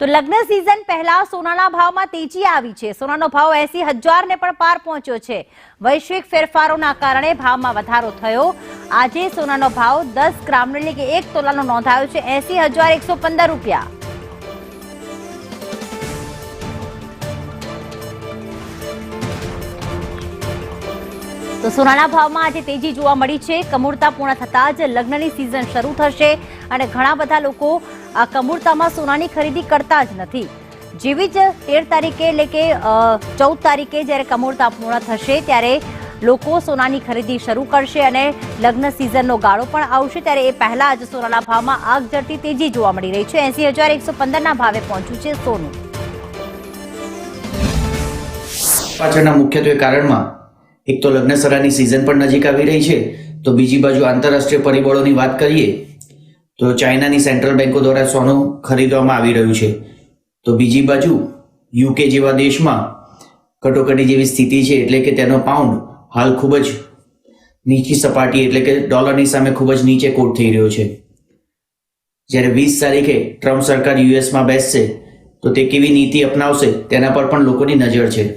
તો લગ્ન સિઝન પહેલા સોનાના ભાવમાં તેજી આવી છે। સોનાનો ભાવ 80,000 ને પણ પાર પહોંચ્યો છે। વૈશ્વિક ફેરફારોના કારણે ભાવમાં વધારો થયો। આજે સોનાનો ભાવ 10 ગ્રામ એટલે કે 1 તોલાનો નોંધાયો છે 80,115 રૂપિયા। તો સોનાના ભાવમાં આજે તેજી જોવા મળી છે। કમૂરતા પૂર્ણ થતા જ લગ્નની સિઝન શરૂ થશે અને ઘણા બધા લોકો આ કમૂરતામાં સોનાની ખરીદી કરતા જ નથી। જેવી જ 13 તારીખે એટલે કે 14 તારીખે જ્યારે કમૂરતા પૂર્ણ થશે ત્યારે લોકો સોનાની ખરીદી શરૂ કરશે અને લગ્ન સિઝનનો ગાળો પણ આવશે। ત્યારે એ પહેલા જ સોનાના ભાવમાં આગ ઝરતી તેજી જોવા મળી રહી છે। 80,115ના ભાવે પહોંચ્યું છે સોનું। પાછળના મુખ્યત્વે કારણમાં એક તો લગ્નસરાની સિઝન પણ નજીક આવી રહી છે, તો બીજી બાજુ આંતરરાષ્ટ્રીય પરિબળોની વાત કરીએ તો ચાઇનાની સેન્ટ્રલ બેન્કો દ્વારા સોનું ખરીદવામાં આવી રહ્યું છે, તો બીજી બાજુ યુકે જેવા દેશમાં કટોકટી જેવી સ્થિતિ છે, એટલે કે તેનો પાઉન્ડ હાલ ખૂબ જ નીચી સપાટી એટલે કે ડોલરની સામે ખૂબ જ નીચે કોટ થઈ રહ્યો છે। જ્યારે 20 તારીખે ટ્રમ્પ સરકાર યુએસમાં બેસશે તો તે કેવી નીતિ અપનાવશે તેના પર પણ લોકોની નજર છે।